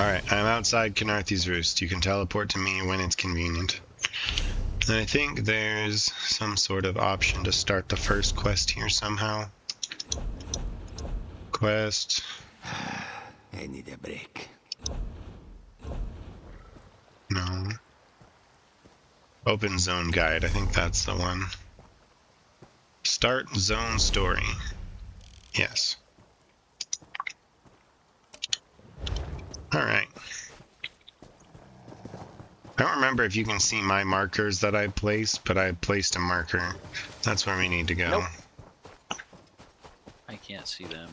Alright, I'm outside Khenarthis Roost. You can teleport to me when it's convenient. And I think there's some sort of option to start the first quest here somehow. Quest. I need a break. No. Open zone guide. I think that's the one. Start zone story. Yes. Alright. I don't remember if you can see my markers that I placed, but I placed a marker. That's where we need to go. Nope. I can't see them.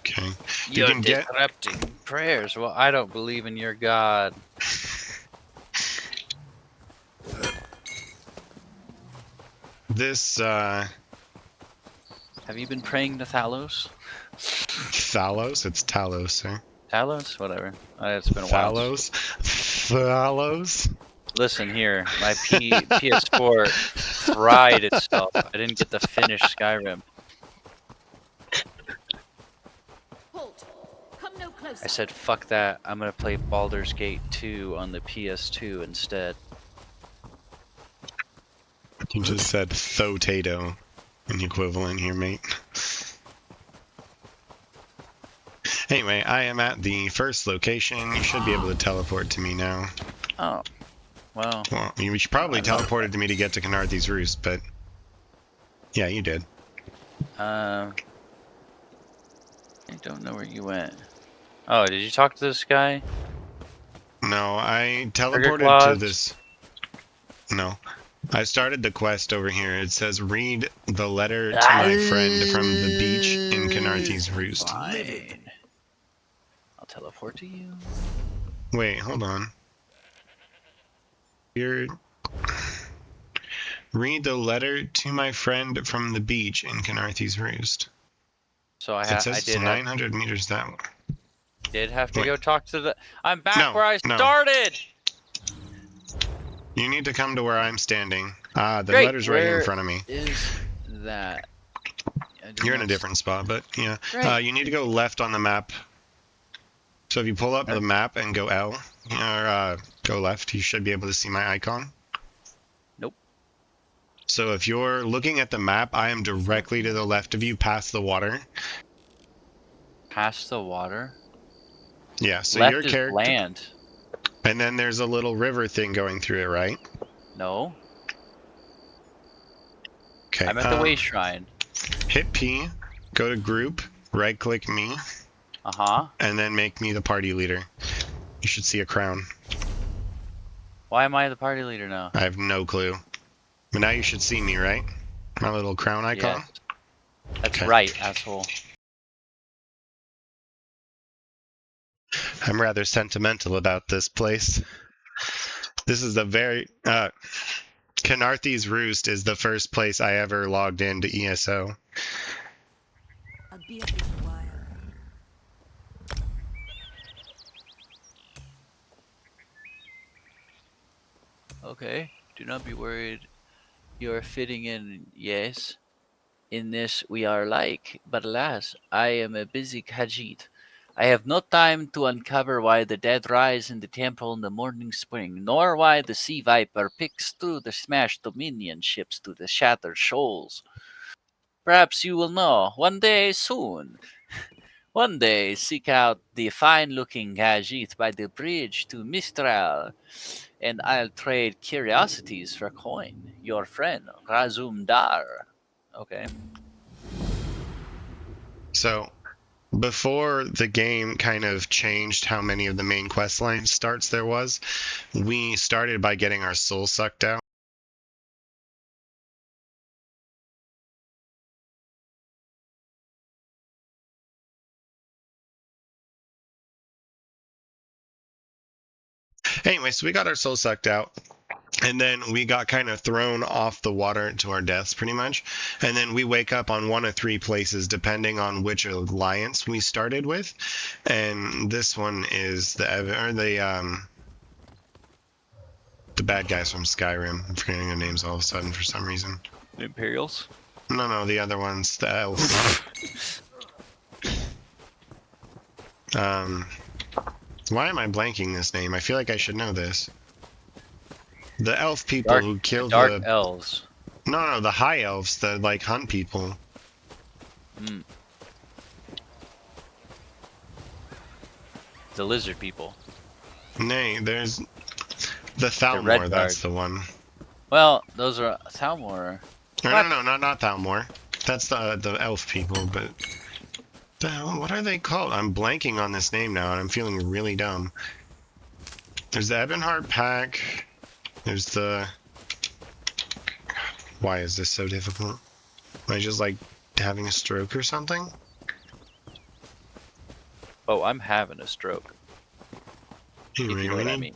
Okay. You're disrupting prayers. Well, I don't believe in your God. This, Have you been praying to Thalos? Thalos? It's Talos, sir. Talos? Whatever. It's been a while. Thalos? Thalos? Listen here, my PS4 fried itself. I didn't get to finish Skyrim. I said, fuck that. I'm gonna play Baldur's Gate 2 on the PS2 instead. You just said Thotato, an equivalent here, mate. Anyway, I am at the first location. You should be able to teleport to me now. Oh. Well, you probably teleported to me to get to Khenarthis Roost, but yeah, you did. I don't know where you went. Oh, did you talk to this guy? No, I teleported to this. No. I started the quest over here. It says, read the letter to my friend from the beach in Khenarthis Roost. Fine. I'll teleport to you. Wait, hold on. Read the letter to my friend from the beach in Khenarthis Roost. So It says it's 900 meters that way. Did have to go talk to the... I'm back where I started! You need to come to where I'm standing. The letter's right here in front of me. Is that? You're in a different spot, but yeah. You need to go left on the map. So if you pull up the map and go L, or go left, you should be able to see my icon. Nope. So if you're looking at the map, I am directly to the left of you, past the water. Past the water? Yeah, so left your character... is land. And then there's a little river thing going through it, right? No. Okay. I'm at the way shrine. Hit P, go to group, right-click me. Uh-huh. And then make me the party leader. You should see a crown. Why am I the party leader now? I have no clue. But now you should see me, right? My little crown icon? Yes. That's right, asshole. I'm rather sentimental about this place. This is the very... Khenarthis Roost is the first place I ever logged into ESO. I'll be up in a while. Okay, do not be worried. You are fitting in, yes. In this we are alike, but alas, I am a busy Khajiit. I have no time to uncover why the dead rise in the temple in the morning spring, nor why the sea viper picks through the smashed Dominion ships to the shattered shoals. Perhaps you will know one day soon. One day seek out the fine-looking Khajiit by the bridge to Mistral, and I'll trade curiosities for coin. Your friend, Razum Dar. Okay. So, before the game kind of changed how many of the main quest line starts there was, we started by getting our soul sucked out. Anyway, so we got our soul sucked out. And then we got kind of thrown off the water to our deaths, pretty much. And then we wake up on one of three places, depending on which alliance we started with. And this one is the bad guys from Skyrim. I'm forgetting their names all of a sudden for some reason. The Imperials? No, the other one's the elves. 'Cause Why am I blanking this name? I feel like I should know this. The elf people who kill dark the... elves. No, the high elves that, like, hunt people. Mm. The lizard people. Nay, there's... The Thalmor, Red that's Guard. the one. Well, those are Thalmor. No, not Thalmor. That's the elf people, but... The hell, what are they called? I'm blanking on this name now, and I'm feeling really dumb. There's the Ebonheart Pack. There's the... Why is this so difficult? Am I just, like, having a stroke or something? Oh, I'm having a stroke. Anyway, If you know what I mean.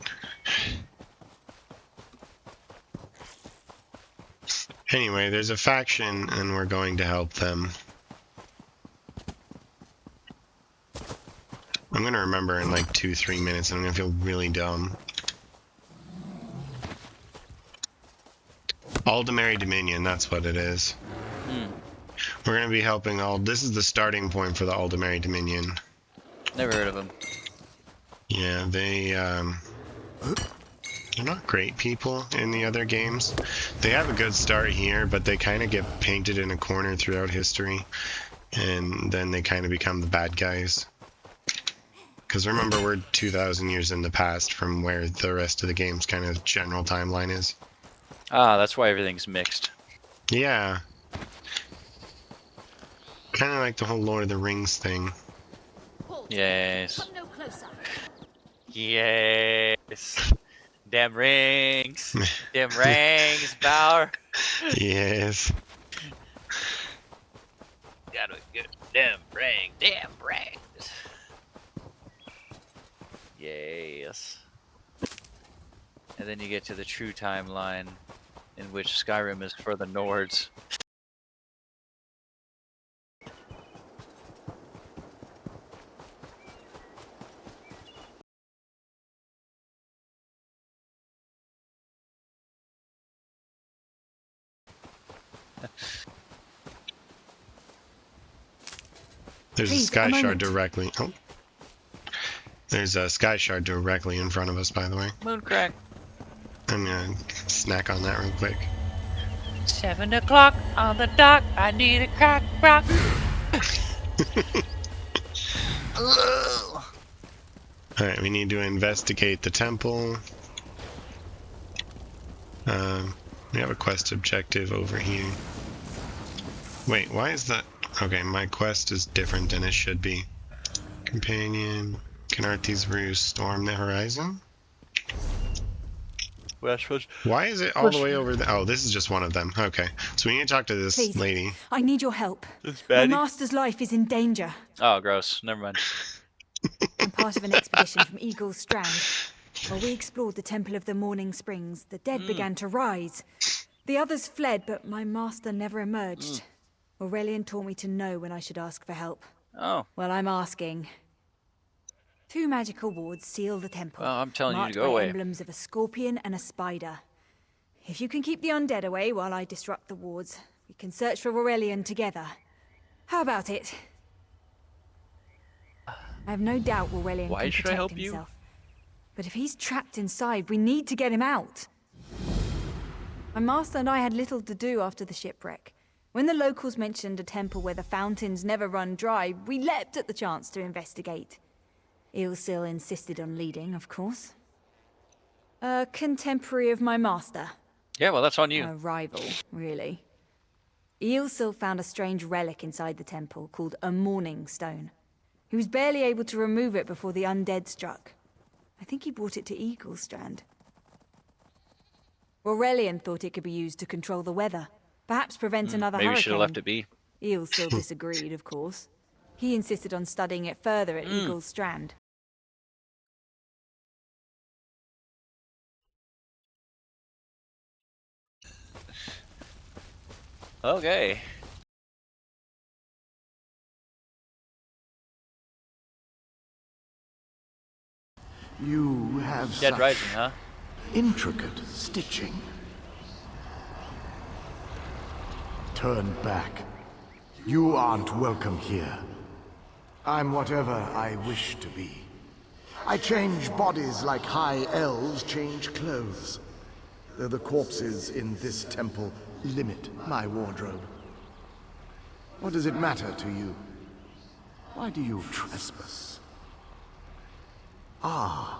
Anyway, there's a faction, and we're going to help them. I'm gonna remember in like 2-3 minutes, and I'm gonna feel really dumb. Aldemary Dominion, that's what it is. We're gonna be helping all... This is the starting point for the Aldemary Dominion. Never heard of them. Yeah, they're not great people in the other games. They have a good start here, but they kind of get painted in a corner throughout history, and then they kind of become the bad guys. Because remember, we're 2,000 years in the past from where the rest of the game's kind of general timeline is. Ah, that's why everything's mixed. Yeah. Kind of like the whole Lord of the Rings thing. Yes. Come no closer. Yes. Damn rings. Damn rings, Bauer. Yes. Gotta get damn ring. Damn rings. Yes. And then you get to the true timeline in which Skyrim is for the Nords. There's Please, a sky a shard moment. directly. Oh. There's a sky shard directly in front of us, by the way. Mooncrack. I'm gonna snack on that real quick. 7 o'clock on the dot. I need a crack rock. Alright, we need to investigate the temple. We have a quest objective over here. Wait, why is that? Okay, my quest is different than it should be. Companion, Khenarthis Roost, storm the horizon? Why is it all the way over there? Oh, this is just one of them. Okay, so we need to talk to this Please. lady. I need your help. This My baddie? master's life is in danger. Oh, gross. Never mind. I'm part of an expedition from Eagle's Strand. While we explored the Temple of the Morning Springs, the dead began to rise. The others fled, but my master never emerged. Aurelian taught me to know when I should ask for help. Oh, Well, I'm asking. 2 magical wards seal the temple. well, I'm telling you to marked go by away. emblems of a scorpion and a spider. If you can keep the undead away while I disrupt the wards, we can search for Aurelian together. How about it? I have no doubt Aurelian Why can should I protect help you? himself. But if he's trapped inside, we need to get him out. My master and I had little to do after the shipwreck. When the locals mentioned a temple where the fountains never run dry, we leapt at the chance to investigate. Eilsil insisted on leading, of course. A contemporary of my master. Yeah, well, that's on you. A rival, really. Eilsil found a strange relic inside the temple called a Morning Stone. He was barely able to remove it before the undead struck. I think he brought it to Eagle's Strand. Aurelian thought it could be used to control the weather. Perhaps prevent another Maybe we hurricane. should have left it be. Eilsil disagreed, of course. He insisted on studying it further at Eagle's Strand. Okay. You have Dead such Rising, huh? intricate stitching. Turn back. You aren't welcome here. I'm whatever I wish to be. I change bodies like high elves change clothes. Though the corpses in this temple limit my wardrobe. What does it matter to you? Why do you trespass? Ah,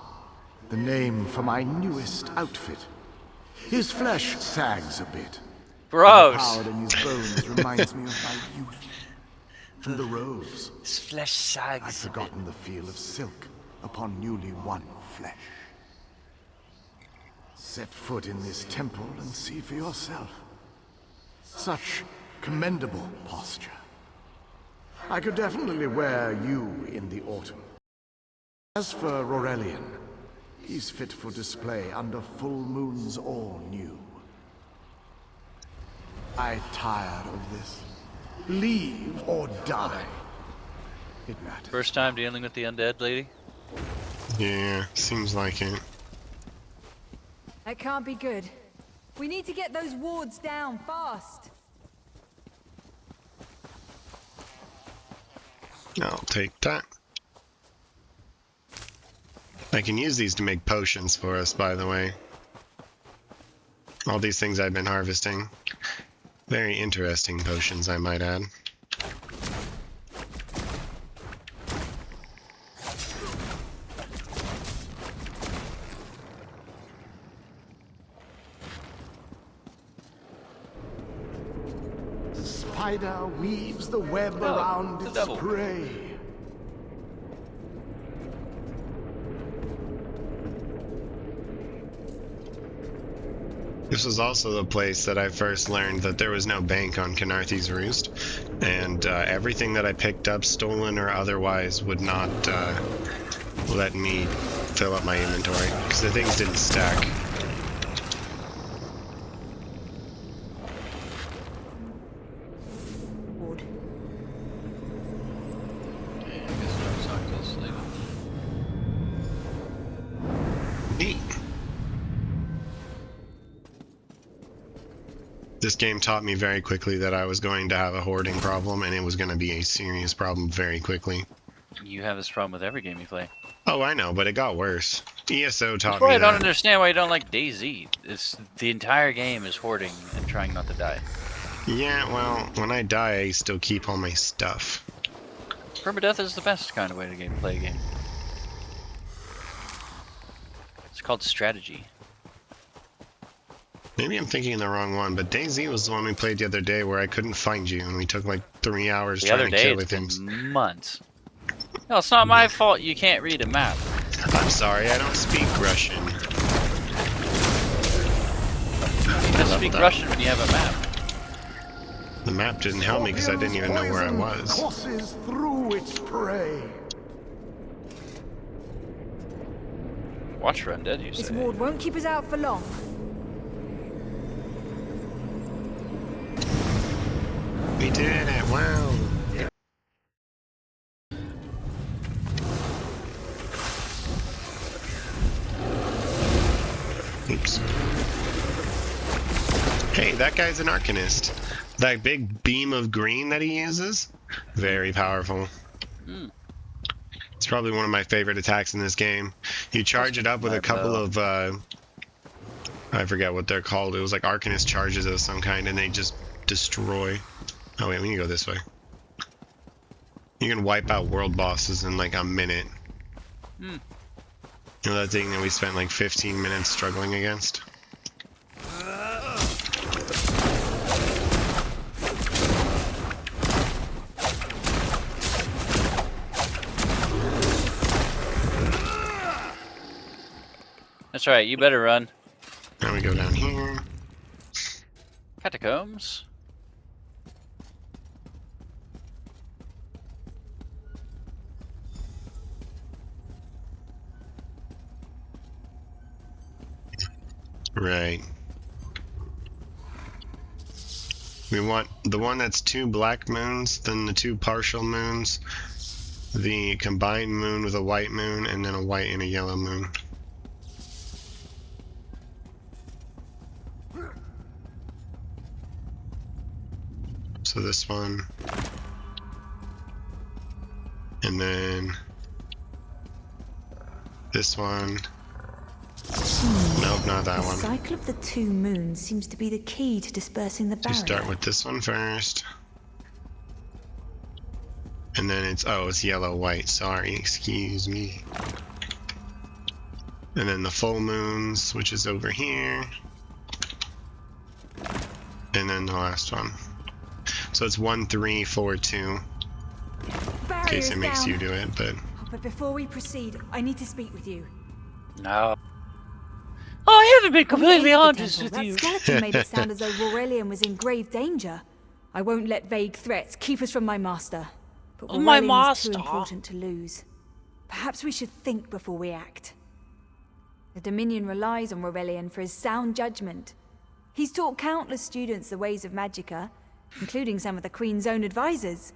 the name for my newest outfit. His flesh sags a bit. Gross. The power in his bones reminds me of my youth. And the rose. His flesh sags. I've forgotten the feel of silk upon newly won flesh. Set foot in this temple and see for yourself. Such commendable posture. I could definitely wear you in the autumn. As for Aurelian, he's fit for display under full moons all new. I'm tired of this. Leave or die. It matters. First time dealing with the undead lady? Yeah, seems like it. That can't be good. We need to get those wards down fast. I'll take that. I can use these to make potions for us, by the way. All these things I've been harvesting. Very interesting potions, I might add. The spider weaves the web around its devil. prey. This was also the place that I first learned that there was no bank on Khenarthis Roost, and everything that I picked up, stolen or otherwise, would not let me fill up my inventory, because the things didn't stack. Ward. Yeah, I guess I was not close to leaving. Neat. This game taught me very quickly that I was going to have a hoarding problem, and it was going to be a serious problem very quickly. You have this problem with every game you play. Oh, I know, but it got worse. ESO taught That's why me I don't that. understand why you don't like DayZ. It's the entire game is hoarding and trying not to die. Yeah, well, when I die, I still keep all my stuff. Permadeath is the best kind of way to play a game. It's called strategy. Maybe I'm thinking the wrong one, but DayZ was the one we played the other day where I couldn't find you, and we took like 3 hours The other trying to day, kill the it's been things. months. No, it's not my fault you can't read a map. I'm sorry, I don't speak Russian. You just speak that. Russian when you have a map. The map didn't help me because I didn't even know where I Poison was. courses through its prey. Watch for undead, you This say. ward won't keep us out for long. We did it, wow. Oops. Hey, that guy's an Arcanist. That big beam of green that he uses, very powerful. It's probably one of my favorite attacks in this game. You charge it up with a couple of, I forget what they're called. It was like Arcanist charges of some kind, and they just destroy. Oh wait, we can go this way. You can wipe out world bosses in like a minute. You know that thing that we spent like 15 minutes struggling against? That's right, you better run. Now we go down here. Catacombs. Right. We want the one that's 2 black moons, then the 2 partial moons, the combined moon with a white moon, and then a white and a yellow moon. So this one. And then this one. Nope, not that The one. cycle of the 2 moons seems to be the key to dispersing the barrier. Just start with this one first. And then it's yellow white, sorry, excuse me. And then the full moons, which is over here. And then the last one. So it's 1, 3, 4, 2. In case it makes you do it, but... But before we proceed, I need to speak with you. No. Oh, I haven't been completely On the honest with that you. skeleton made it sound as though Aurelian was in grave danger. I won't let vague threats keep us from my master. But Oh, my Aurelian is too master. important to lose. Perhaps we should think before we act. The Dominion relies on Aurelian for his sound judgment. He's taught countless students the ways of Magicka, including some of the Queen's own advisors.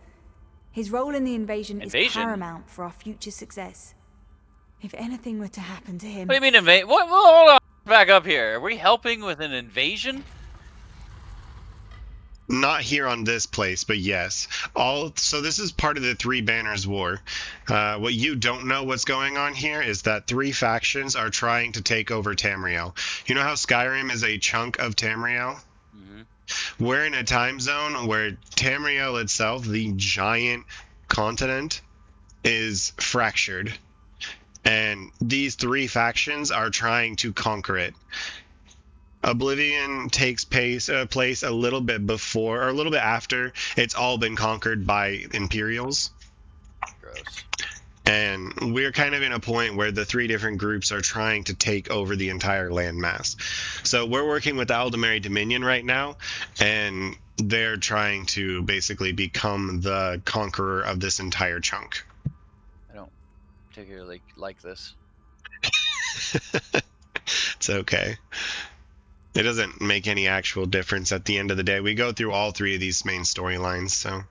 His role in the invasion is paramount for our future success. If anything were to happen to him... What do you mean invade? What? Hold on. Back up here. Are we helping with an invasion? Not here on this place, but yes. So this is part of the Three Banners War. What you don't know what's going on here is that 3 factions are trying to take over Tamriel. You know how Skyrim is a chunk of Tamriel? Mm-hmm. We're in a time zone where Tamriel itself, the giant continent, is fractured. And these 3 factions are trying to conquer it. Oblivion takes place a little bit before, or a little bit after, it's all been conquered by Imperials. Gross. And we're kind of in a point where the 3 different groups are trying to take over the entire landmass. So we're working with the Aldemary Dominion right now, and they're trying to basically become the conqueror of this entire chunk. I don't particularly like this. It's okay. It doesn't make any actual difference at the end of the day. We go through all 3 of these main storylines, so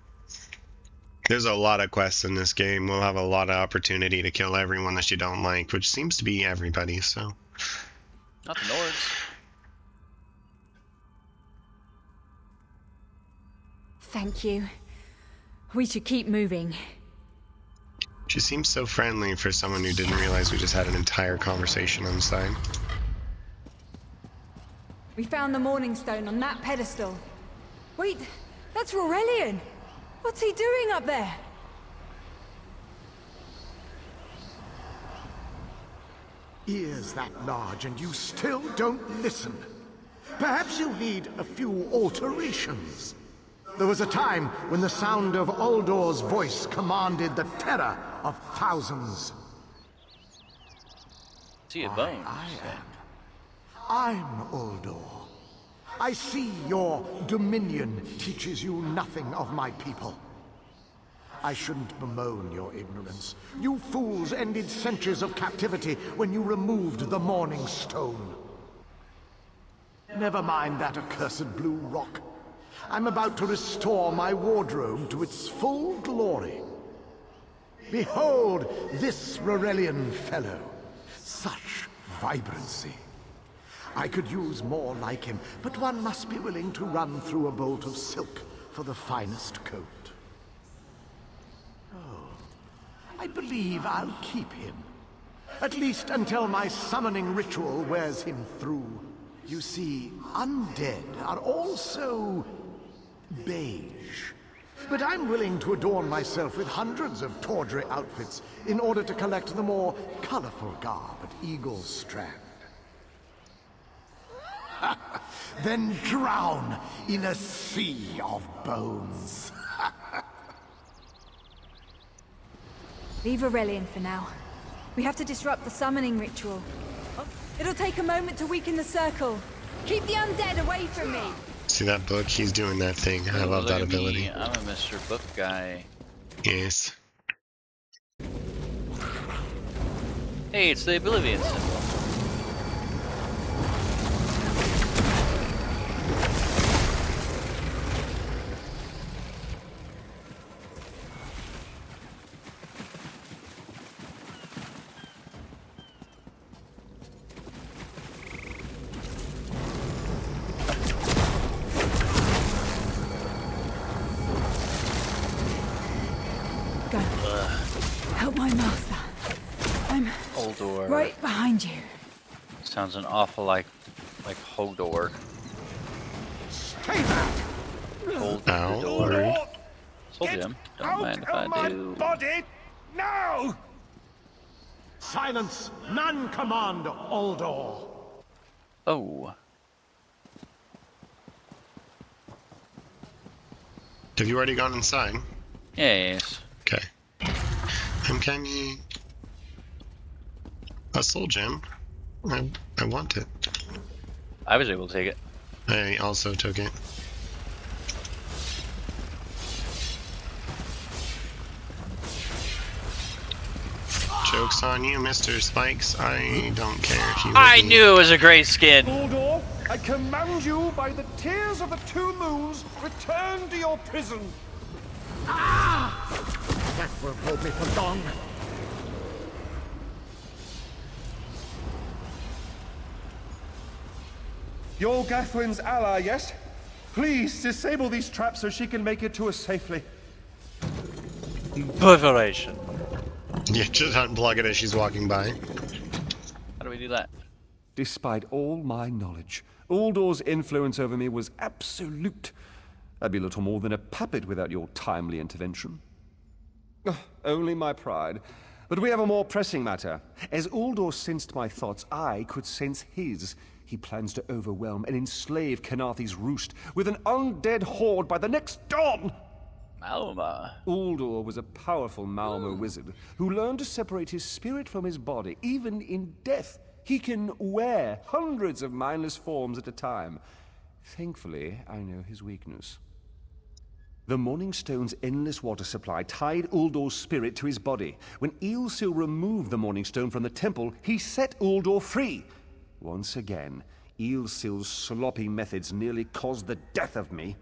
there's a lot of quests in this game. We'll have a lot of opportunity to kill everyone that you don't like, which seems to be everybody, so. Not the Nords. Thank you. We should keep moving. She seems so friendly for someone who didn't realize we just had an entire conversation on the side. We found the Morning Stone on that pedestal. Wait, that's Aurelian. What's he doing up there? Ears that large and you still don't listen. Perhaps you need a few alterations. There was a time when the sound of Uldor's voice commanded the terror of thousands. See a bone. I'm Uldor. I see your dominion teaches you nothing of my people. I shouldn't bemoan your ignorance. You fools ended centuries of captivity when you removed the Morning Stone. Never mind that accursed blue rock. I'm about to restore my wardrobe to its full glory. Behold this Rorelian fellow. Such vibrancy. I could use more like him, but one must be willing to run through a bolt of silk for the finest coat. Oh, I believe I'll keep him. At least until my summoning ritual wears him through. You see, undead are also beige. But I'm willing to adorn myself with hundreds of tawdry outfits in order to collect the more colorful garb at Eagle's Strand. Then drown in a sea of bones. Leave Aurelian for now. We have to disrupt the summoning ritual. Oh, it'll take a moment to weaken the circle. Keep the undead away from me. See that book? He's doing that thing. I love that ability. I'm a Mr. Book guy. Yes. Hey, it's the Oblivion symbol. Go. Help my master. I'm Uldor. right Right behind you. Sounds an awful like Hodor. Stay back! Hold the Ow. door. Rude. Told you, don't mind if I do. Body now! Silence! None command Uldor! Oh, Have you already gone inside? yes. Okay. I'm coming. A soul gem. I want it. I was able to take it. I also took it. Joke's on you, Mr. Spikes. I don't care if you hit I me. knew it was a great skin. Uldor, I command you by the tears of the two moons, return to your prison. That won't hold me for long. You're Gathwin's ally, yes? Please disable these traps so she can make it to us safely. Perforation. Yeah, just unplug it as she's walking by. How do we do that? Despite all my knowledge, Uldor's influence over me was absolute. I'd be little more than a puppet without your timely intervention. Only my pride. But we have a more pressing matter. As Uldor sensed my thoughts, I could sense his. He plans to overwhelm and enslave Khenarthis Roost with an undead horde by the next dawn! Malma. Uldor was a powerful Malmo wizard who learned to separate his spirit from his body, even in death. He can wear hundreds of mindless forms at a time. Thankfully, I know his weakness. The Morning Stone's endless water supply tied Uldor's spirit to his body. When Eilsil removed the Morning Stone from the temple, he set Uldor free. Once again, Eilsil's sloppy methods nearly caused the death of me.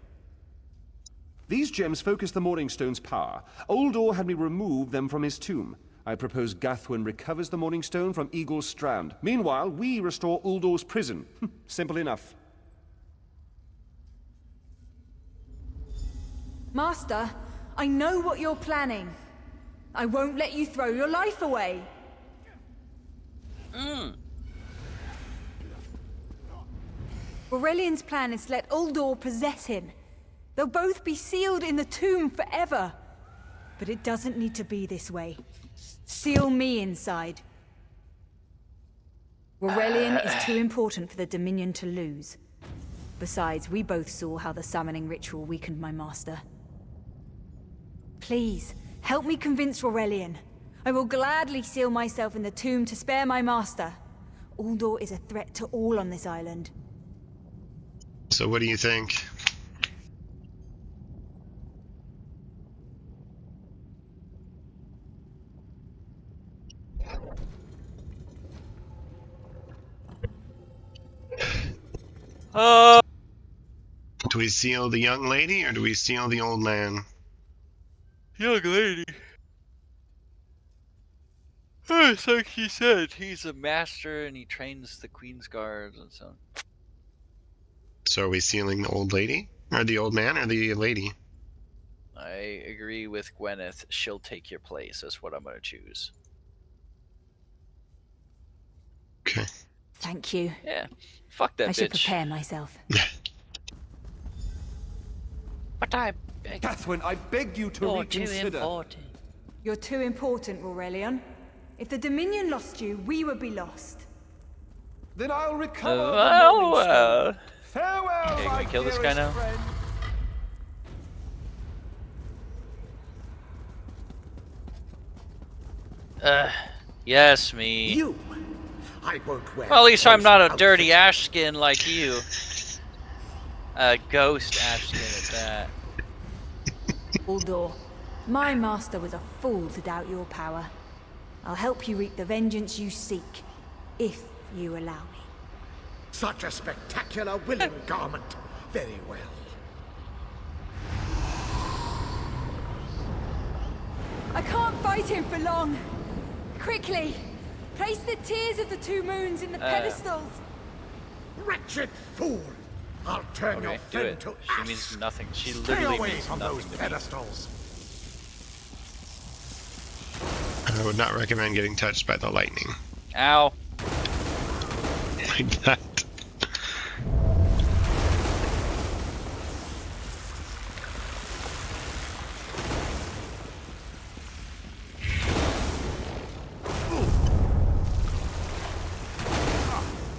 These gems focus the Morning Stone's power. Uldor had me remove them from his tomb. I propose Gathwin recovers the Morning Stone from Eagle's Strand. Meanwhile, we restore Uldor's prison. Simple enough. Master, I know what you're planning. I won't let you throw your life away. Aurelian's plan is to let Uldor possess him. They'll both be sealed in the tomb forever. But it doesn't need to be this way. Seal me inside. Aurelian is too important for the Dominion to lose. Besides, we both saw how the summoning ritual weakened my master. Please, help me convince Aurelian. I will gladly seal myself in the tomb to spare my master. Uldor is a threat to all on this island. So what do you think? Do we seal the young lady or do we seal the old man? Young lady. It's like he said, he's a master and he trains the Queen's Guards and so on. So are we sealing the old lady? Or the old man or the lady? I agree with Gwyneth. She'll take your place. That's what I'm going to choose. Okay. Thank you. Yeah. Fuck that I should bitch. prepare myself. But I beg Gathwin, I beg you to you're too reconsider. important. You're too important, Aurelian. If the Dominion lost you, we would be lost. Then I'll recover the Well, Morning Stone. well. Farewell, Okay, can my we kill this guy dearest now? friend. Yes, me. You! I won't wear Well, at least I'm not a poison dirty outfit. ash skin like you. A ghost ash skin at that. Uldor, my master was a fool to doubt your power. I'll help you reap the vengeance you seek, if you allow me. Such a spectacular willing garment. Very well. I can't fight him for long. Quickly, place the tears of the two moons in the pedestals. Wretched fool! I'll turn your Okay, do friend it. to She ash. means nothing. She Stay literally away means from nothing those to me. pedestals. I would not recommend getting touched by the lightning. Ow. Like that.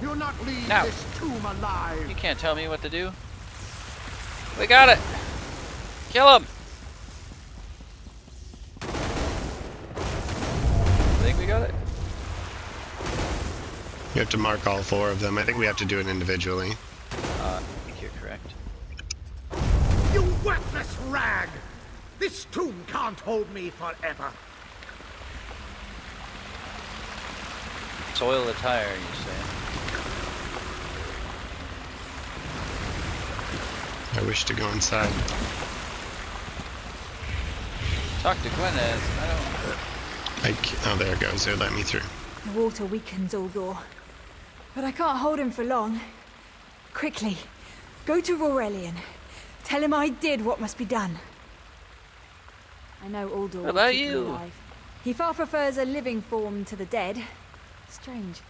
You'll not leave Now. this tomb alive. You can't tell me what to do. We got it. Kill him. I think we got it. You have to mark all 4 of them. I think we have to do it individually. I think you're correct. You worthless rag! This tomb can't hold me forever. Soil the tire, you say? I wish to go inside. Talk to Gwyneth. I don't. Oh, there it goes. It let me through. The water weakens Uldor. But I can't hold him for long. Quickly, go to Aurelian. Tell him I did what must be done. I know Uldor will about keep me you? alive. He far prefers a living form to the dead. Strange.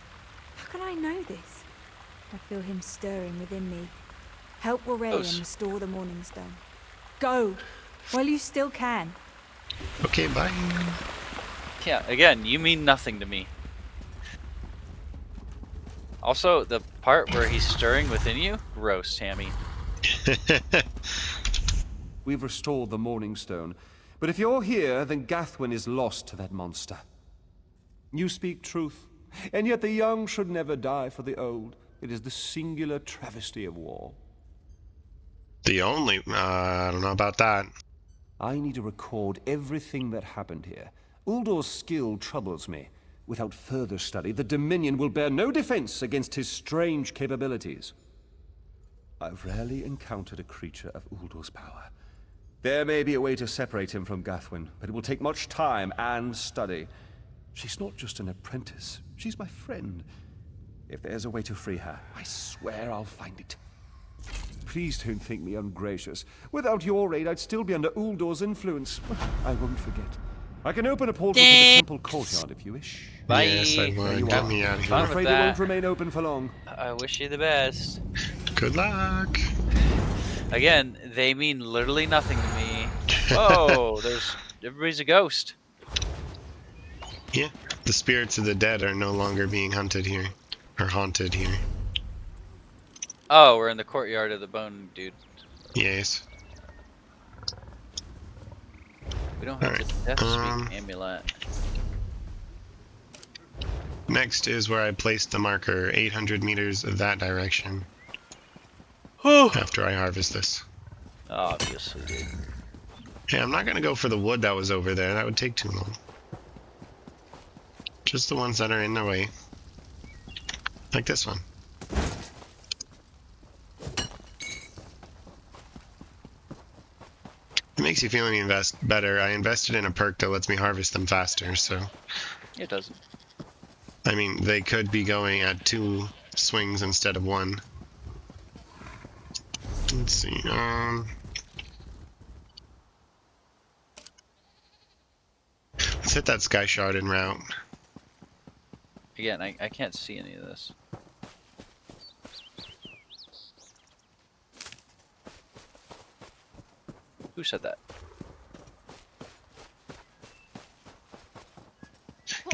How can I know this? I feel him stirring within me. Help Aurelian restore the Morning Stone. Go, while you still can. Okay, bye. Yeah, again, you mean nothing to me. Also, the part where he's stirring within you? Gross, Tammy. We've restored the Morning Stone, but if you're here, then Gathwin is lost to that monster. You speak truth, and yet the young should never die for the old. It is the singular travesty of war. The only... I don't know about that. I need to record everything that happened here. Uldor's skill troubles me. Without further study, the Dominion will bear no defense against his strange capabilities. I've rarely encountered a creature of Uldor's power. There may be a way to separate him from Gathwin, but it will take much time and study. She's not just an apprentice, she's my friend. If there's a way to free her, I swear I'll find it. Please don't think me ungracious. Without your aid, I'd still be under Uldor's influence. I won't forget. I can open a portal to the temple courtyard if you wish. Bye. Yes, I There you would. Get are. me out of Fun I'm here. with afraid it that. won't remain open for long. I wish you the best. Good luck. Again, they mean literally nothing to me. Whoa, everybody's a ghost. Yeah, the spirits of the dead are no longer being hunted here. Or haunted here. Oh, we're in the courtyard of the bone dude. Yes. We don't have Alright, the death speak amulet. Next is where I placed the marker 800 meters that direction. After I harvest this. Obviously, dude. Yeah, I'm not gonna go for the wood that was over there. That would take too long. Just the ones that are in the way. Like this one. It makes you feel any better. I invested in a perk that lets me harvest them faster, so... It doesn't. I mean, they could be going at 2 swings instead of 1. Let's see, let's hit that skyshard en route. Again, I can't see any of this. Who said that?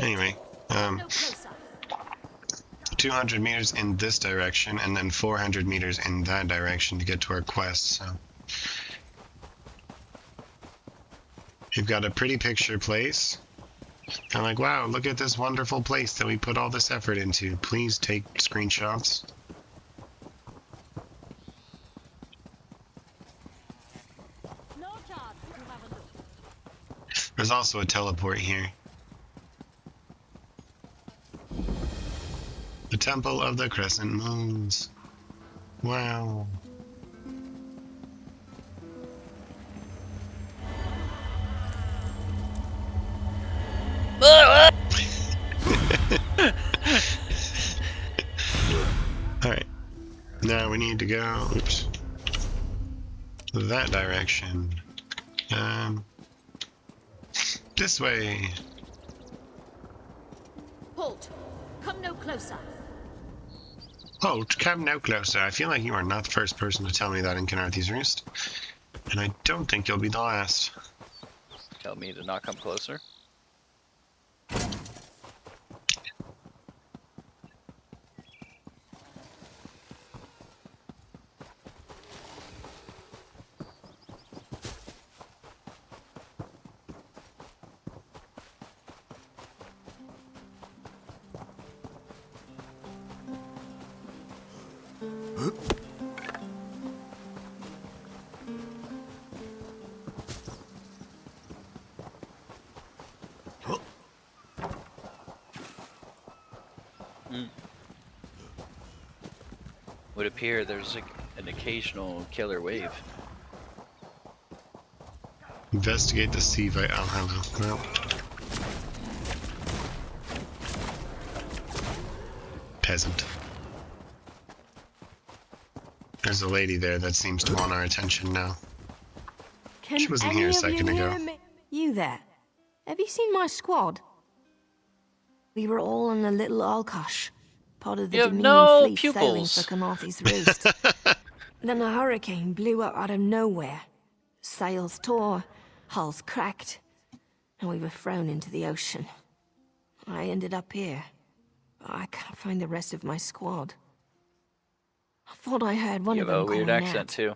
Anyway, 200 meters in this direction, and then 400 meters in that direction to get to our quest, so... We've got a pretty picture place. I'm like, wow, look at this wonderful place that we put all this effort into. Please take screenshots. There's also a teleport here. The Temple of the Crescent Moons. Wow. Alright. Now we need to go, oops, that direction. This way. Halt! closer. Oh, come no closer. I feel like you are not the first person to tell me that in Khenarthis Roost. And I don't think you'll be the last. Tell me to not come closer. Would appear there's like an occasional killer wave. Investigate the sea vi- Oh, hello. Well. Peasant. There's a lady there that seems to want our attention now. Can She wasn't any here a of second you ago. hear me? You there? Have you seen my squad? We were all in a little Alkosh, part of the You have Dominion no fleet sailing pupils. for Khenarthis Roost. Then a hurricane blew up out of nowhere. Sails tore, hulls cracked, and we were thrown into the ocean. I ended up here. I can't find the rest of my squad. I thought I heard one You of have them a weird calling accent out, too.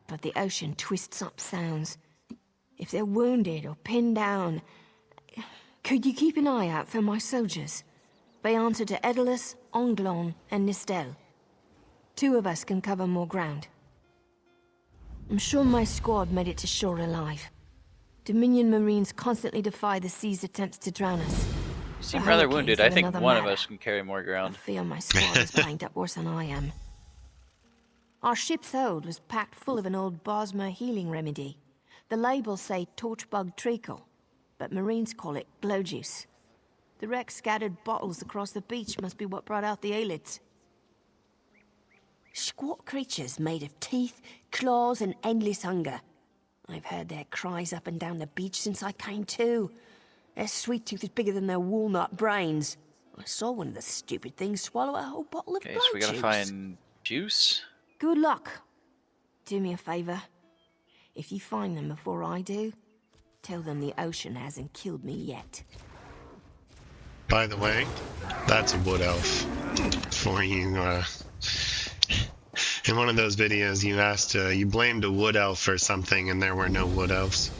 but the ocean twists up sounds. If they're wounded or pinned down, could you keep an eye out for my soldiers? They answer to Edalus, Onglon, and Nistel. 2 of us can cover more ground. I'm sure my squad made it to shore alive. Dominion Marines constantly defy the sea's attempts to drown us. You seem The rather hurricane's wounded. in I think another one of matter. us can carry more I ground. fear my squad is banged up worse than I am. Our ship's hold was packed full of an old Bosmer healing remedy. The labels say torchbug treacle, but Marines call it glow juice. The wreck scattered bottles across the beach must be what brought out the Aelids. Squat creatures made of teeth, claws, and endless hunger. I've heard their cries up and down the beach since I came to. Their sweet tooth is bigger than their walnut brains. I saw one of the stupid things swallow a whole bottle of Okay, blow so we gotta juice. find juice. Good luck. Do me a favor. If you find them before I do, tell them the ocean hasn't killed me yet. By the way, that's a wood elf for you. In one of those videos, you asked, you blamed a wood elf for something, and there were no wood elves.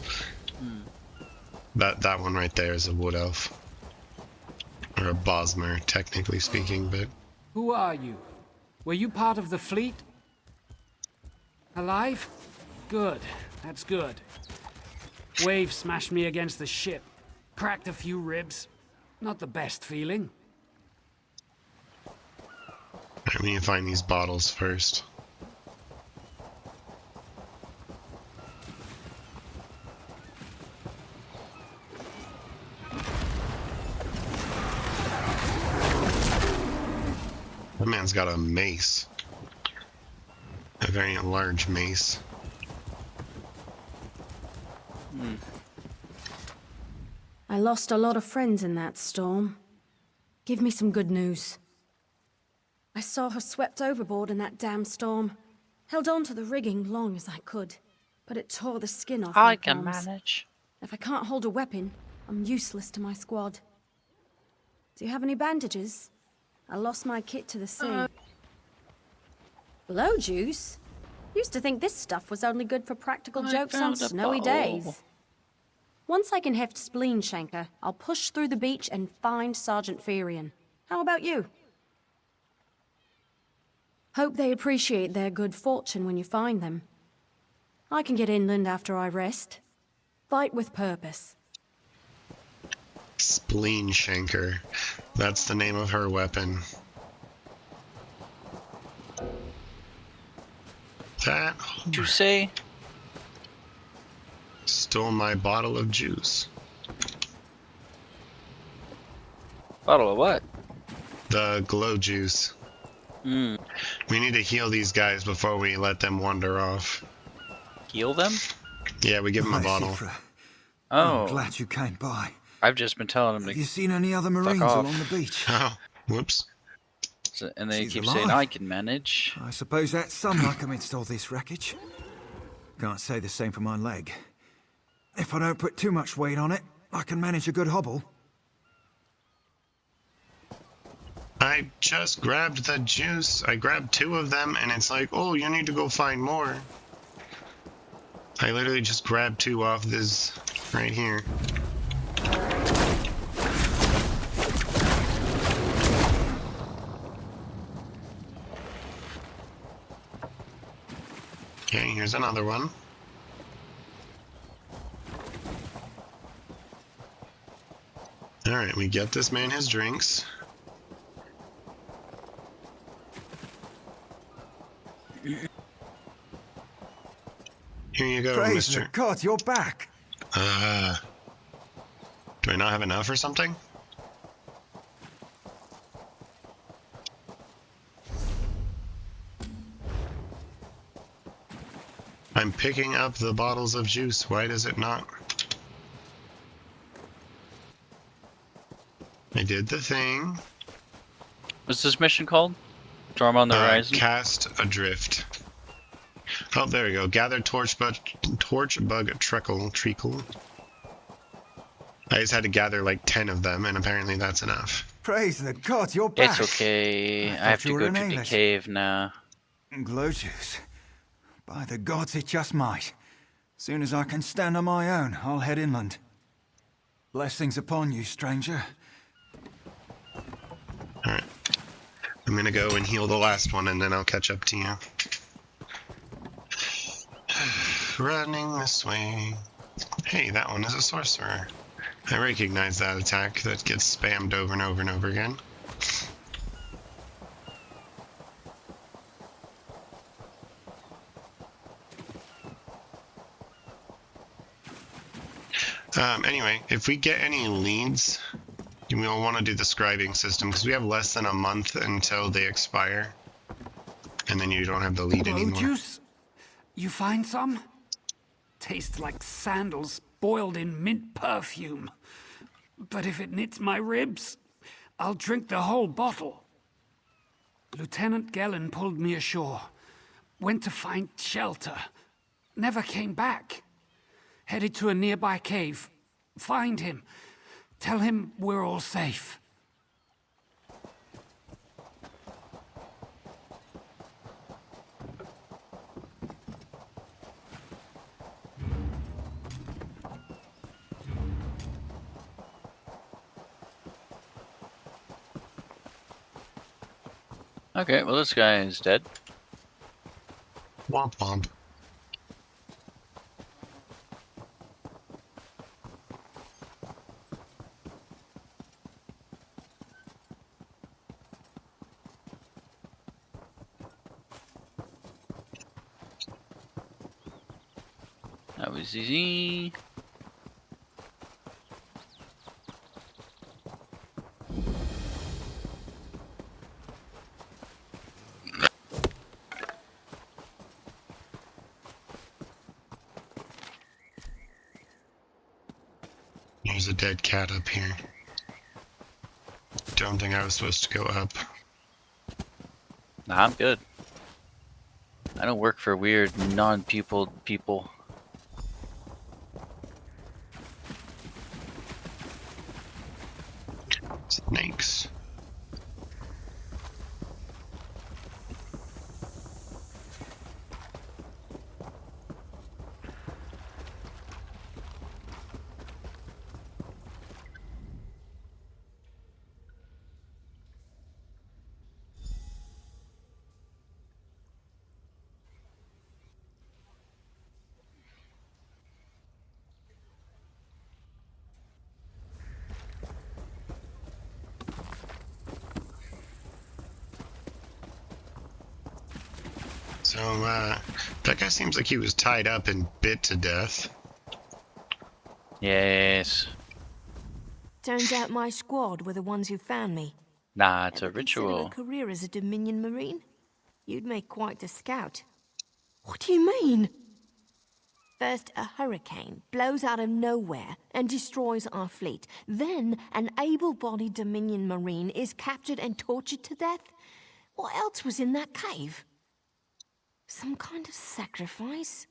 That one right there is a wood elf, or a Bosmer, technically speaking. But Who are you? Were you part of the fleet? Alive? Good. That's good. Wave smashed me against the ship. Cracked a few ribs. Not the best feeling. we need to find these bottles first. That man's got a mace. A very large mace. I lost a lot of friends in that storm. Give me some good news. I saw her swept overboard in that damn storm. Held on to the rigging long as I could, but it tore the skin off my I can palms. manage. If I can't hold a weapon, I'm useless to my squad. Do you have any bandages? I lost my kit to the sea. Blow juice? Used to think this stuff was only good for practical jokes on found a snowy bottle. days. Once I can heft Spleen Shanker, I'll push through the beach and find Sergeant Ferian. How about you? Hope they appreciate their good fortune when you find them. I can get inland after I rest. Fight with purpose. Spleen Shanker. That's the name of her weapon. That Did you say? stole my bottle of juice. Bottle of what? The glow juice. Hmm. We need to heal these guys before we let them wander off. Heal them? Yeah, we give them a Hi, bottle. Sifra. Oh. I'm glad you came by. I've just been telling him Have to. you seen any other Marines off. along the beach? Oh, whoops. And then he She's keeps alive. saying, I can manage. I suppose that's some luck amidst all this wreckage. Can't say the same for my leg. If I don't put too much weight on it, I can manage a good hobble. I just grabbed the juice. I grabbed 2 of them, and it's like, oh, you need to go find more. I literally just grabbed 2 off this right here. Okay, here's another one. Alright, we get this man his drinks. Here you go, Praise mister. the God, you're back. Do I not have enough or something? I'm picking up the bottles of juice. Why does it not? I did the thing. What's this mission called? Storm on the Horizon? Cast adrift. Oh, there we go. Gather torch bug treacle. I just had to gather like 10 of them, and apparently that's enough. Praise the God, you're back. It's okay. I thought have you to were go an to the English. cave now. Glow juice. By the gods, it just might. Soon as I can stand on my own, I'll head inland. Blessings upon you, stranger. Alright. I'm gonna go and heal the last one, and then I'll catch up to you. Running this way. Hey, that one is a sorcerer. I recognize that attack that gets spammed over and over and over again. Anyway, if we get any leads, we'll want to do the scribing system, because we have less than a month until they expire. And then you don't have the lead Glow anymore. juice? You find some? Tastes like sandals boiled in mint perfume. But if it knits my ribs, I'll drink the whole bottle. Lieutenant Gellin pulled me ashore. Went to find shelter. Never came back. Headed to a nearby cave. Find him. Tell him we're all safe. Okay, well this guy is dead. Womp womp. That was easy. There's a dead cat up here. Don't think I was supposed to go up. Nah, I'm good. I don't work for weird, non-pupiled people. Snakes. So, that guy seems like he was tied up and bit to death. Yes. Turns out my squad were the ones who found me. Nah, it's a Ever consider ritual. a career as a Dominion Marine? You'd make quite a scout. What do you mean? First, a hurricane blows out of nowhere and destroys our fleet. Then, an able-bodied Dominion Marine is captured and tortured to death. What else was in that cave? Some kind of sacrifice?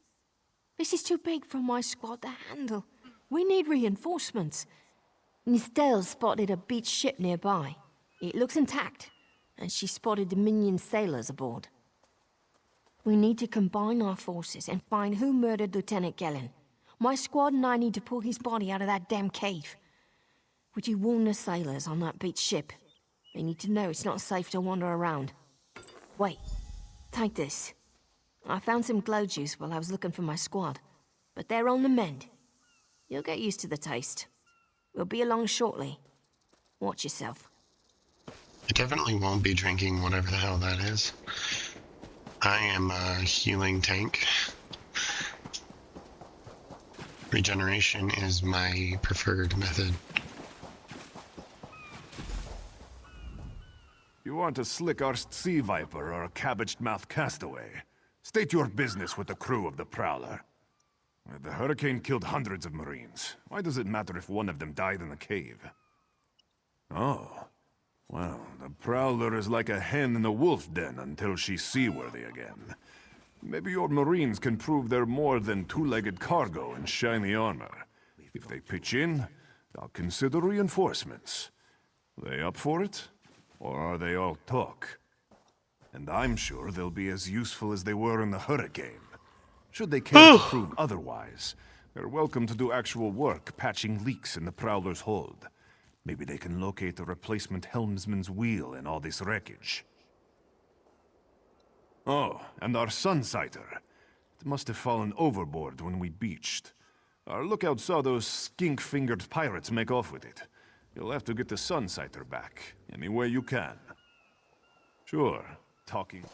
This is too big for my squad to handle. We need reinforcements. Nistel spotted a beached ship nearby. It looks intact, and she spotted Dominion sailors aboard. We need to combine our forces and find who murdered Lieutenant Gellin. My squad and I need to pull his body out of that damn cave. Would you warn the sailors on that beached ship? They need to know it's not safe to wander around. Wait, take this. I found some glow juice while I was looking for my squad, but they're on the mend. You'll get used to the taste. We'll be along shortly. Watch yourself. I definitely won't be drinking whatever the hell that is. I am a healing tank. Regeneration is my preferred method. You want a slick-arsed sea viper or a cabbage-mouthed castaway? State your business with the crew of the Prowler. The hurricane killed hundreds of Marines. Why does it matter if one of them died in the cave? Oh. Well, the Prowler is like a hen in a wolf den until she's seaworthy again. Maybe your Marines can prove they're more than two-legged cargo and shiny armor. If they pitch in, I'll consider reinforcements. They up for it? Or are they all talk? And I'm sure they'll be as useful as they were in the hurricane. Should they care to prove otherwise, they're welcome to do actual work patching leaks in the Prowler's hold. Maybe they can locate a replacement helmsman's wheel in all this wreckage. Oh, and our Sunsighter. It must have fallen overboard when we beached. Our lookout saw those skink-fingered pirates make off with it. You'll have to get the Sunsighter back, any way you can. Sure, talking...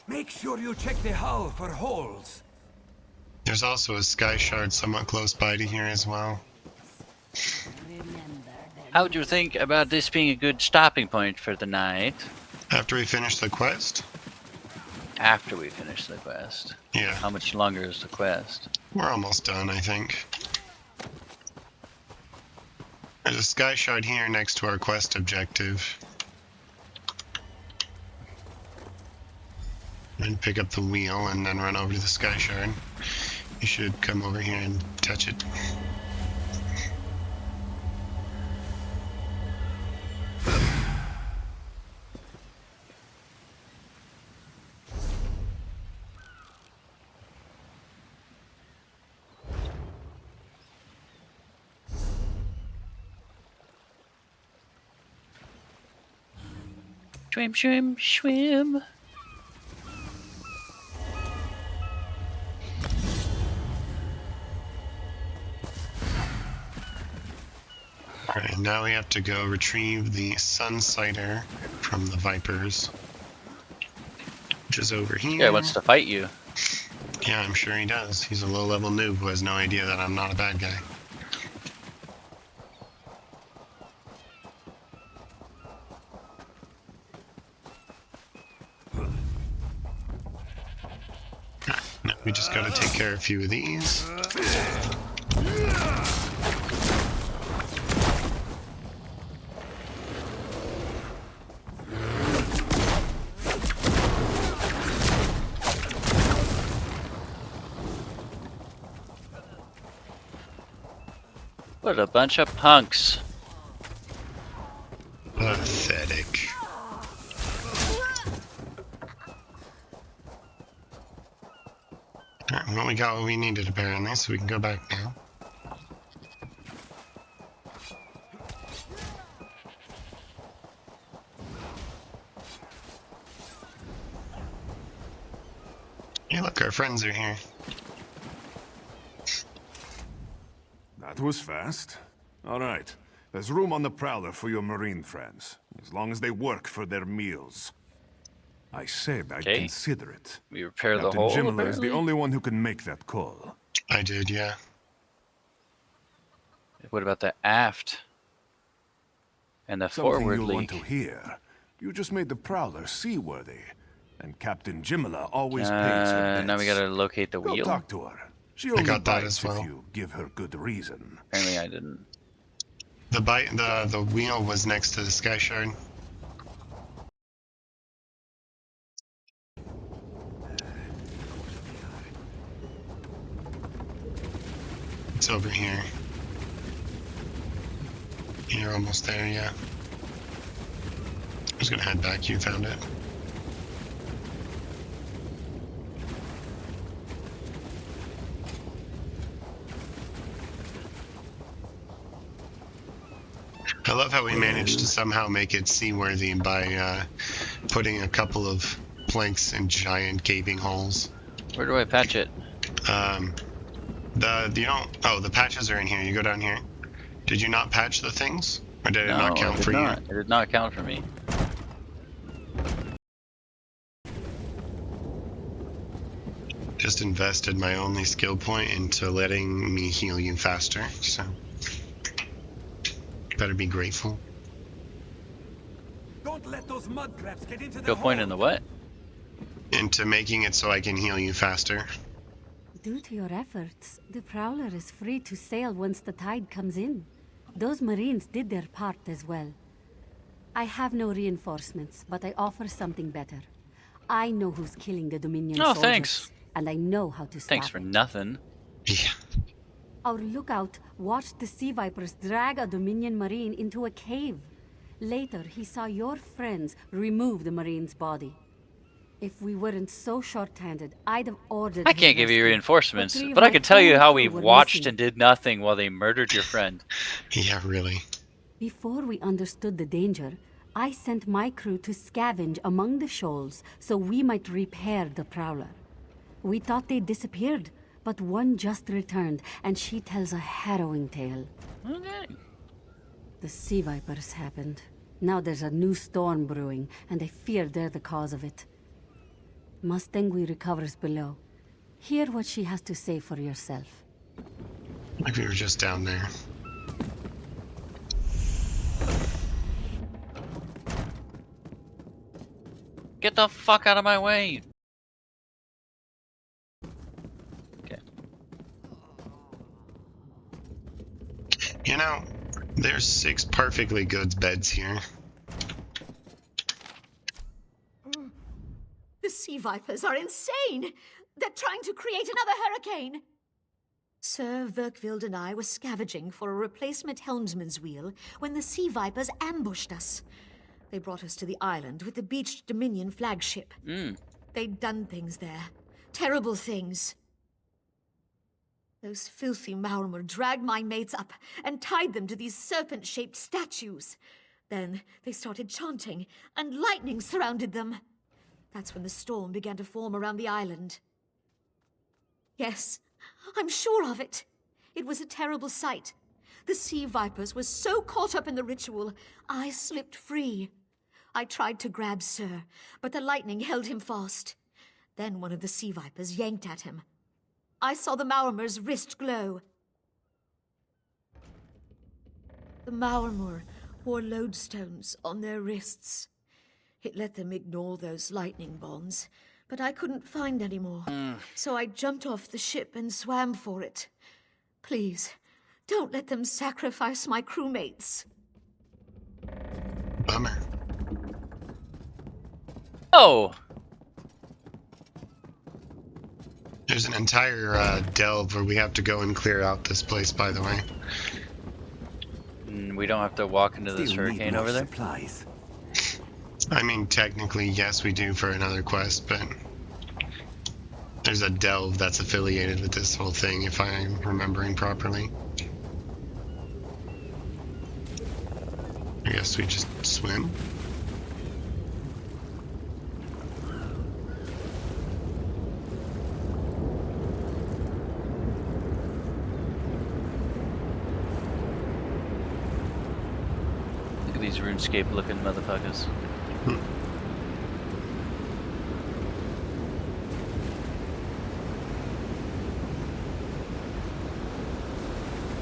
Make sure you check the hull for holes. There's also a skyshard somewhat close by to here as well. How would you think about this being a good stopping point for the night? After we finish the quest? After we finish the quest. Yeah. How much longer is the quest? We're almost done, I think. There's a skyshard here next to our quest objective. And pick up the wheel and then run over to the skyshard. You should come over here and touch it. Swim, swim, swim. Alright, now we have to go retrieve the Sunsighter from the Vipers, which is over here. Yeah, wants to fight you. Yeah, I'm sure he does. He's a low-level noob who has no idea that I'm not a bad guy. No, we just gotta take care of a few of these. What a bunch of punks. Pathetic. Alright, well, we got what we needed apparently, so we can go back now. Hey, look, our friends are here. That was fast. All right. There's room on the Prowler for your marine friends, as long as they work for their meals. I said I'd Okay. consider it. We repair the Captain hole, Jimala is apparently? the only one who can make that call. I did, yeah. What about the aft? And the Something forward you'll want leak? to hear. You just made the Prowler seaworthy, and Captain Jimala always pays her debts. Now we gotta locate the Go wheel. talk to her. She only got that bites as well. if you give her good reason. Apparently I didn't. The wheel was next to the skyshard. It's over here. You're almost there, yeah. I was gonna head back, you found it. I love how we managed to somehow make it seaworthy by putting a couple of planks in giant gaping holes. Where do I patch it? The patches are in here. You go down here. Did you not patch the things? Or did it No, not count it did for not. It did not count for me. Just invested my only skill point into letting me heal you faster, so better be grateful. Don't let those mud crabs get into the Skill point in the what? Into making it so I can heal you faster. Due to your efforts, the Prowler is free to sail once the tide comes in. Those Marines did their part as well. I have no reinforcements, but I offer something better. I know who's killing the Dominion Oh, soldiers, thanks. and I know how to stop Thanks for it. nothing. Yeah. Our lookout watched the Sea Vipers drag a Dominion Marine into a cave. Later, he saw your friends remove the Marine's body. If we weren't so short-handed, I'd have ordered I his can't give you rescue. reinforcements, Three of but I my can tell you own how crew we were watched missing. and did nothing while they murdered your friend. Yeah, really. Before we understood the danger, I sent my crew to scavenge among the shoals so we might repair the Prowler. We thought they disappeared, but one just returned, and she tells a harrowing tale. Okay. The Sea Vipers happened. Now there's a new storm brewing, and I fear they're the cause of it. Mustangui recovers below. Hear what she has to say for yourself. Like we were just down there. Get the fuck out of my way! Okay. You know, there's 6 perfectly good beds here. The Sea Vipers are insane! They're trying to create another hurricane! Sir Verkvild and I were scavenging for a replacement helmsman's wheel when the Sea Vipers ambushed us. They brought us to the island with the beached Dominion flagship. They'd done things there. Terrible things. Those filthy Maormer dragged my mates up and tied them to these serpent-shaped statues. Then they started chanting, and lightning surrounded them. That's when the storm began to form around the island. Yes, I'm sure of it. It was a terrible sight. The Sea Vipers were so caught up in the ritual, I slipped free. I tried to grab Sir, but the lightning held him fast. Then one of the Sea Vipers yanked at him. I saw the Maormer's wrist glow. The Maormer wore lodestones on their wrists. It let them ignore those lightning bonds, but I couldn't find any more. So I jumped off the ship and swam for it. Please, don't let them sacrifice my crewmates. Bummer. Oh! There's an entire delve where we have to go and clear out this place, by the way. We don't have to walk into this Still need hurricane more over there? supplies. I mean, technically, yes, we do for another quest, but there's a delve that's affiliated with this whole thing, if I'm remembering properly. I guess we just swim. at these RuneScape looking motherfuckers.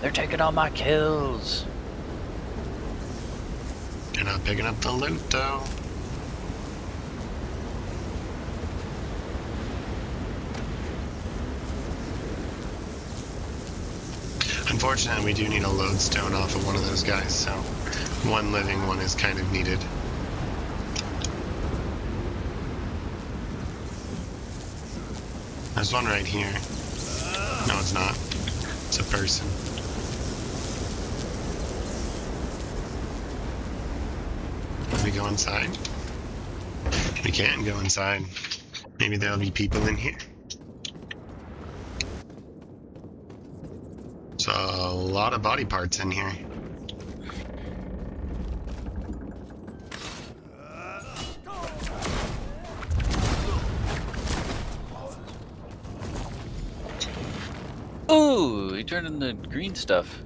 They're taking all my kills. You're not picking up the loot, though. Unfortunately, we do need a lodestone off of one of those guys, so one living one is kind of needed. There's one right here. No, it's not. It's a person. Can we go inside? We can go inside. Maybe there'll be people in here. There's a lot of body parts in here. Ooh, he turned into green stuff.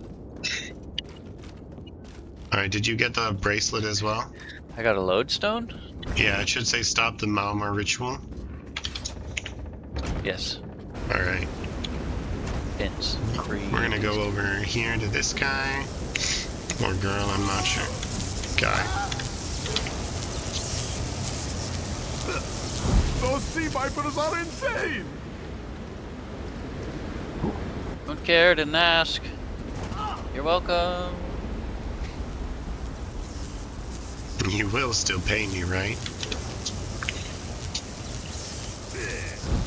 Alright, did you get the bracelet as well? I got a lodestone? Yeah, it should say stop the Malmar ritual. Yes. Alright. Pins. We're gonna go over here to this guy. Or girl, I'm not sure. Guy. Those sea vipers are insane! Don't care, didn't ask. You're welcome. You will still pay me, right?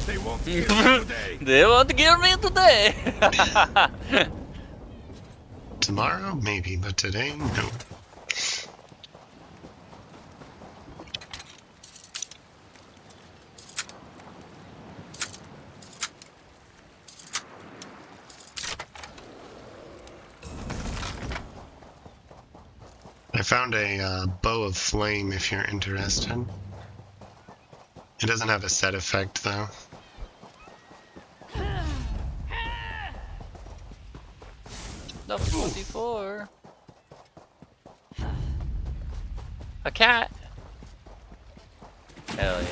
They won't kill me today. They want to kill me today. Tomorrow, maybe, but today, no. I found a bow of flame if you're interested. It doesn't have a set effect though. Level 24. A cat. Hell yeah.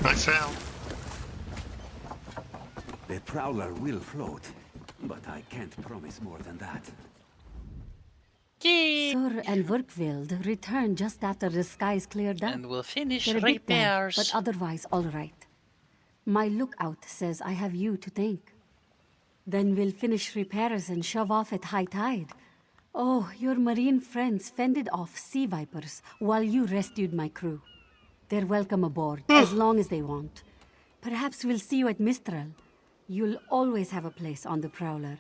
I fell. The Prowler will float, but I can't promise more than that. Sur and Verkvild returned just after the skies cleared up. And we'll finish They're a bit damp, repairs. but otherwise all right. My lookout says I have you to thank. Then we'll finish repairs and shove off at high tide. Oh, your marine friends fended off sea vipers while you rescued my crew. They're welcome aboard, as long as they want. Perhaps we'll see you at Mistral. You'll always have a place on the Prowler.